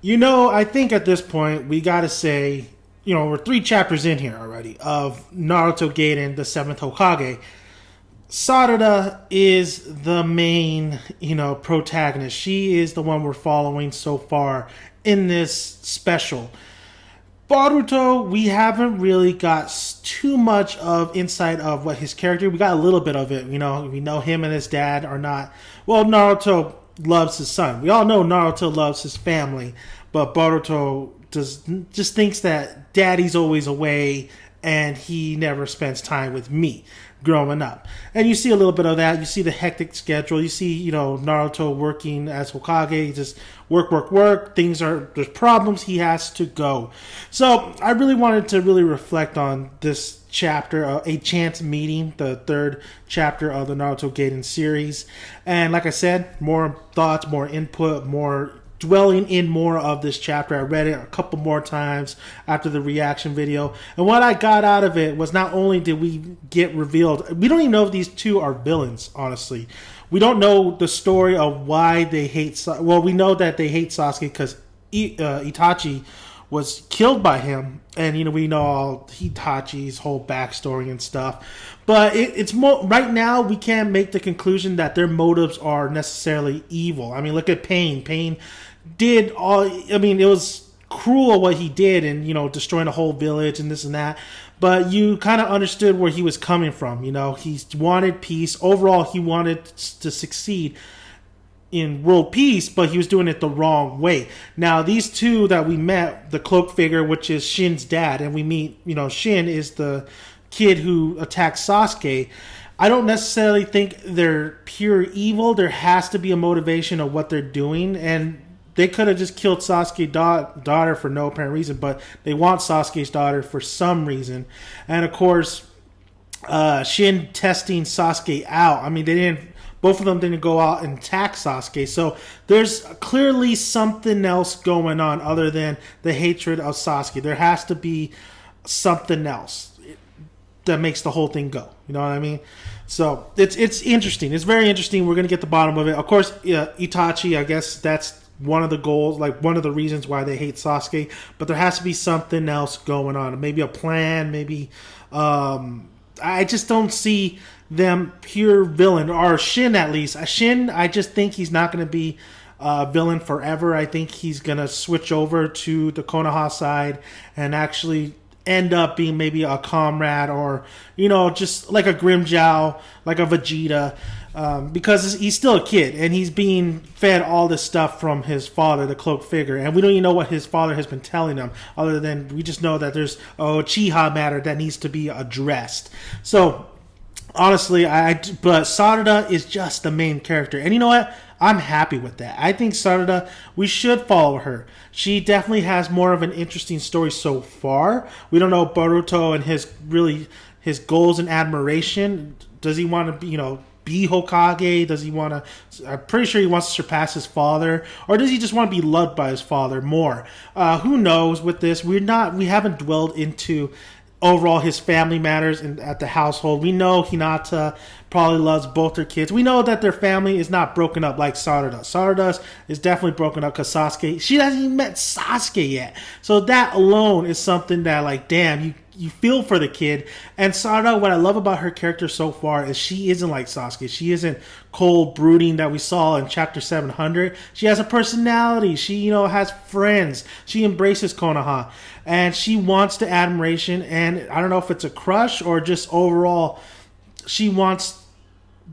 I think at this point we got to say, we're 3 chapters in here already of Naruto Gaiden, the seventh Hokage. Sarada is the main, protagonist. She is the one we're following so far in this special. Boruto, we haven't really got too much of insight of what his character. We got a little bit of it. We know him and his dad are not. Well, Naruto loves his son. We all know Naruto loves his family, but Boruto just thinks that daddy's always away and he never spends time with me growing up. And you see a little bit of that. You see the hectic schedule. You see, Naruto working as Hokage, just work. There's problems. He has to go. So I really wanted to really reflect on this chapter, A Chance Meeting, the third chapter of the Naruto Gaiden series. And like I said, more thoughts, more input, more dwelling in more of this chapter. I read it a couple more times after the reaction video, and what I got out of it was not only did we get revealed, we don't even know if these two are villains, honestly. We don't know the story of why they hate well, we know that they hate Sasuke because Itachi was killed by him, and we know all Itachi's whole backstory and stuff. But it's more right now. We can't make the conclusion that their motives are necessarily evil. I mean, look at Pain. Pain did all. I mean, it was cruel what he did, and destroying the whole village and this and that. But you kind of understood where he was coming from. He wanted peace. Overall, he wanted to succeed in world peace, but he was doing it the wrong way. Now, these two that we met, the cloak figure, which is Shin's dad, and we meet, Shin is the kid who attacked Sasuke. I don't necessarily think they're pure evil. There has to be a motivation of what they're doing, and they could have just killed Sasuke's daughter for no apparent reason, but they want Sasuke's daughter for some reason. And of course, Shin testing Sasuke out. I mean, both of them didn't go out and attack Sasuke. So there's clearly something else going on other than the hatred of Sasuke. There has to be something else that makes the whole thing go. You know what I mean? So it's interesting. It's very interesting. We're going to get the bottom of it. Of course, Itachi, I guess that's one of the goals, like one of the reasons why they hate Sasuke. But there has to be something else going on. Maybe a plan. Maybe I just don't see them pure villain, or Shin at least. Shin, I just think he's not going to be a villain forever. I think he's going to switch over to the Konoha side and actually end up being maybe a comrade, or just like a Grimmjow, like a Vegeta, because he's still a kid and he's being fed all this stuff from his father, the cloak figure, and we don't even know what his father has been telling him, other than we just know that there's a Uchiha matter that needs to be addressed. So honestly, but Sarada is just the main character. And you know what? I'm happy with that. I think Sarada, we should follow her. She definitely has more of an interesting story so far. We don't know Boruto and his goals and admiration. Does he want to be Hokage? Does he want to? I'm pretty sure he wants to surpass his father, or does he just want to be loved by his father more? Who knows? With this, we haven't dwelled into overall his family matters at the household. We know Hinata probably loves both their kids. We know that their family is not broken up like Sarada. Sarada is definitely broken up because Sasuke, she hasn't even met Sasuke yet. So that alone is something that, like, damn, you feel for the kid. And Sarada, what I love about her character so far is she isn't like Sasuke. She isn't cold, brooding that we saw in chapter 700. She has a personality. She, has friends. She embraces Konoha. And she wants the admiration. And I don't know if it's a crush or just overall, she wants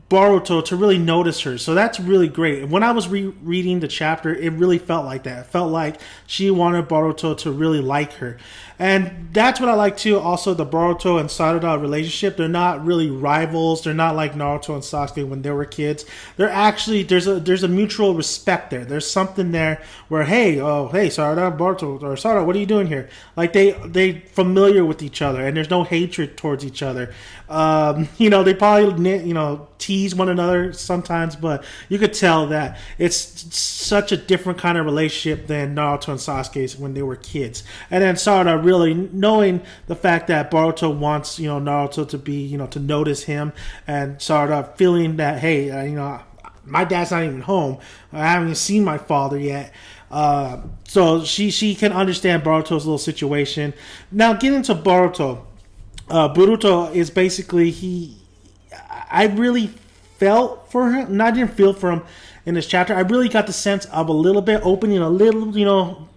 Boruto to really notice her. So that's really great. When I was reading the chapter, it really felt like that. It felt like she wanted Boruto to really like her. And that's what I like too. Also, the Boruto and Sarada relationship, they're not really rivals. They're not like Naruto and Sasuke when they were kids. They're actually, there's a mutual respect there. There's something there where, hey Sarada, Boruto, or Sarada, what are you doing here? Like they familiar with each other, and there's no hatred towards each other. They probably tease one another sometimes, but you could tell that it's such a different kind of relationship than Naruto and Sasuke's when they were kids. And then Sarada really knowing the fact that Boruto wants Naruto to be to notice him, and Sarada feeling that, hey, my dad's not even home. I haven't even seen my father yet. So she can understand Boruto's little situation. Now, getting to Boruto. Boruto is basically I really felt for him. No, I didn't feel for him in this chapter. I really got the sense of a little bit opening a little,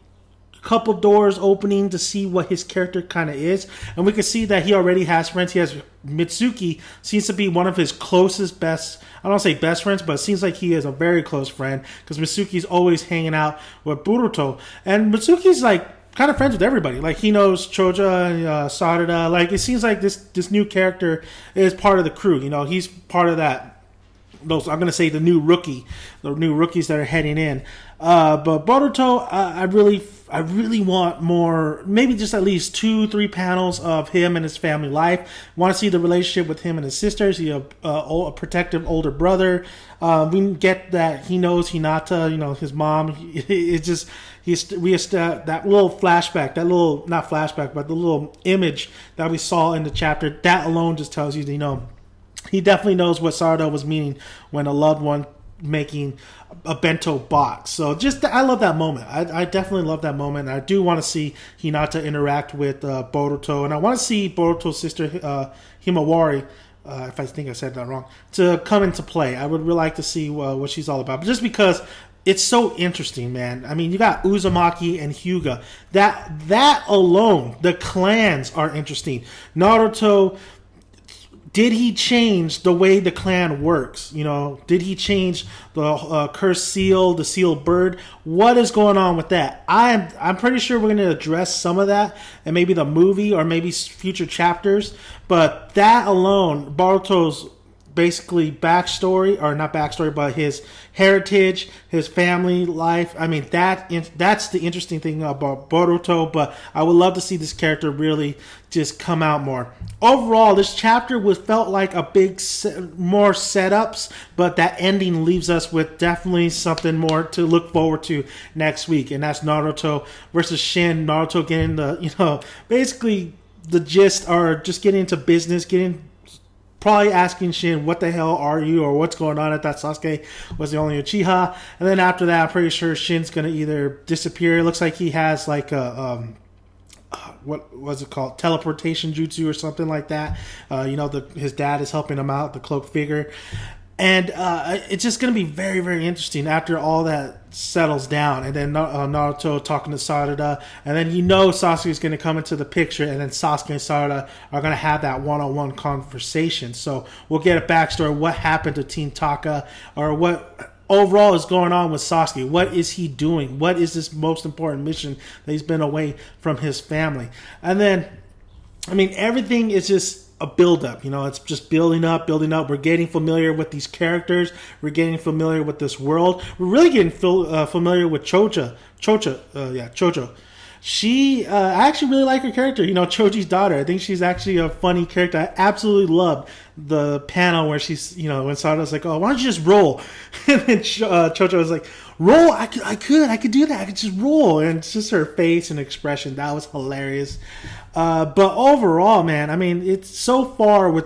couple doors opening to see what his character kind of is. And we can see that he already has friends. He has Mitsuki, seems to be one of his closest best, I don't say best friends, but it seems like he is a very close friend because Mitsuki's always hanging out with Boruto. And Mitsuki's like kind of friends with everybody. Like he knows Choja, Sarada. Like it seems like this new character is part of the crew. He's part of that. I'm gonna say the new rookies that are heading in. But Boruto, I really want more. Maybe just at least 2-3 panels of him and his family life. Want to see the relationship with him and his sisters. He's a protective older brother. We get that he knows Hinata. His mom. It's just that little flashback. That little not flashback, but the little image that we saw in the chapter. That alone just tells you that he definitely knows what Sarada was meaning when a loved one making a bento box. So I love that moment. I definitely love that moment. I do want to see Hinata interact with Boruto, and I want to see Boruto's sister Himawari, if I think I said that wrong, to come into play. I would really like to see what she's all about, but just because it's so interesting, man. I mean, you got Uzumaki and Hyuga. That alone, the clans are interesting. Naruto. Did he change the way the clan works? Did he change the cursed seal, the sealed bird? What is going on with that? I'm pretty sure we're going to address some of that in maybe the movie or maybe future chapters. But that alone, Boruto's basically backstory, or not backstory, but his heritage, his family life. I mean, that's the interesting thing about Boruto, but I would love to see this character really just come out more. Overall, this chapter felt like a big more setups, but that ending leaves us with definitely something more to look forward to next week, and that's Naruto versus Shin. Naruto getting basically the gist, or just getting into business, probably asking Shin, what the hell are you, or what's going on? I thought Sasuke was the only Uchiha. And then after that, I'm pretty sure Shin's going to either disappear. It looks like he has like a, what was it called? Teleportation jutsu or something like that. His dad is helping him out, the cloaked figure. And it's just going to be very, very interesting after all that settles down. And then Naruto talking to Sarada. And then Sasuke is going to come into the picture. And then Sasuke and Sarada are going to have that one-on-one conversation. So we'll get a backstory. What happened to Teen Taka? Or what overall is going on with Sasuke? What is he doing? What is this most important mission that he's been away from his family? And then, I mean, everything is just a build-up. It's just building up. We're getting familiar with these characters. We're getting familiar with this world. We're really getting familiar with Chojo. She, I actually really like her character. Choji's daughter. I think she's actually a funny character. I absolutely loved the panel where she's, when Sarada's like, "Oh, why don't you just roll?" And then Chojo was like, "Roll? I could do that. I could just roll." And it's just her face and expression. That was hilarious. But overall, man, I mean, it's so far with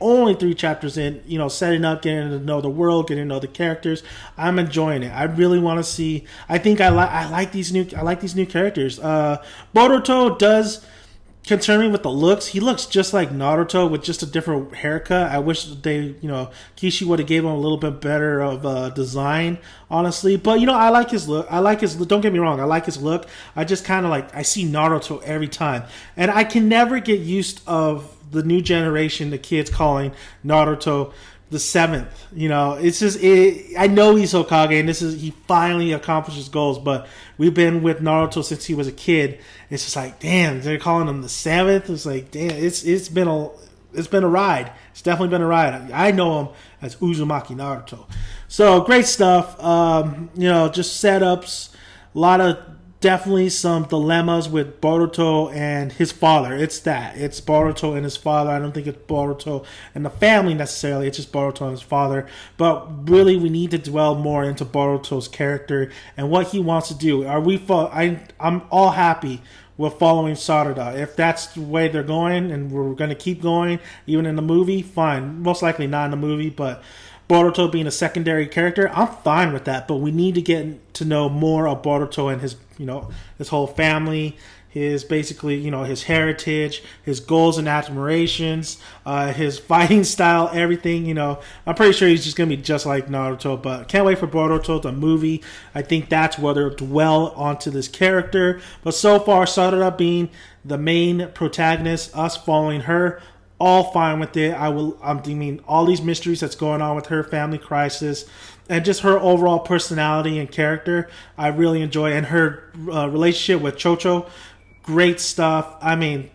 only 3 chapters in, setting up, getting to know the world, getting to know the characters. I'm enjoying it. I really want to see. I think I like these new characters. Boruto does concern me with the looks. He looks just like Naruto with just a different haircut. I wish Kishi would have gave him a little bit better of a design, honestly. But I like his look. Don't get me wrong. I like his look. I just kind of I see Naruto every time, and I can never get used of the new generation, the kids calling Naruto the 7th. It's just I know he's Hokage, and he finally accomplished his goals. But we've been with Naruto since he was a kid. It's just like, damn, they're calling him the 7th. It's like, damn, it's been a ride. It's definitely been a ride. I know him as Uzumaki Naruto. So great stuff. Just setups. A lot of definitely some dilemmas with Boruto and his father. It's Boruto and his father. I don't think it's Boruto and the family necessarily. It's just Boruto and his father. But really, we need to dwell more into Boruto's character and what he wants to do. I'm all happy with following Sarada. If that's the way they're going and we're going to keep going, even in the movie, fine. Most likely not in the movie, but Boruto being a secondary character, I'm fine with that. But we need to get to know more of Boruto and his, his whole family, his basically, his heritage, his goals and admirations, his fighting style, everything. I'm pretty sure he's just gonna be just like Naruto. But can't wait for Boruto, the movie. I think that's where they'll dwell onto this character. But so far, Sarada being the main protagonist, us following her, all fine with it. I mean, all these mysteries that's going on with her family crisis, and just her overall personality and character, I really enjoy. And her relationship with Chocho, great stuff. I mean,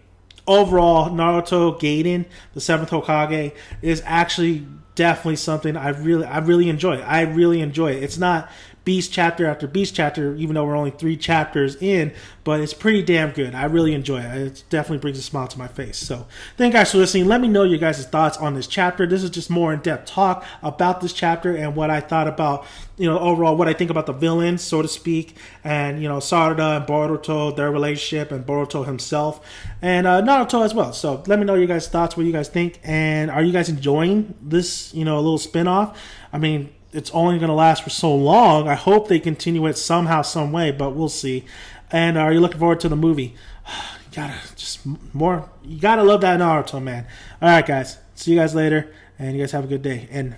overall, Naruto Gaiden, the 7th Hokage, is actually definitely something I really enjoy. I really enjoy it. It's not Beast chapter after Beast chapter, even though we're only 3 chapters in, but it's pretty damn good. I really enjoy it. It definitely brings a smile to my face. So thank you guys for listening. Let me know your guys' thoughts on this chapter. This is just more in-depth talk about this chapter and what I thought about, overall what I think about the villains, so to speak, and, Sarada and Boruto, their relationship, and Boruto himself, and Naruto as well. So let me know your guys' thoughts, what you guys think, and are you guys enjoying this, little spin-off? I mean, it's only going to last for so long. I hope they continue it somehow, some way, but we'll see. And are you looking forward to the movie? You gotta love that Naruto, man. All right, guys. See you guys later, and you guys have a good day. And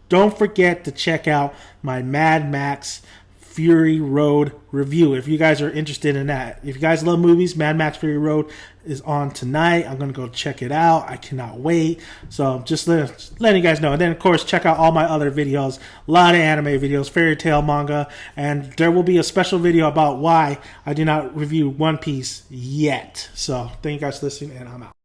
don't forget to check out my Mad Max Fury Road review if you guys are interested in that. If you guys love movies, Mad Max Fury Road is on tonight. I'm going to go check it out. I cannot wait. So just letting you guys know. And then, of course, check out all my other videos. A lot of anime videos, fairy tale manga. And there will be a special video about why I did not review One Piece yet. So thank you guys for listening, and I'm out.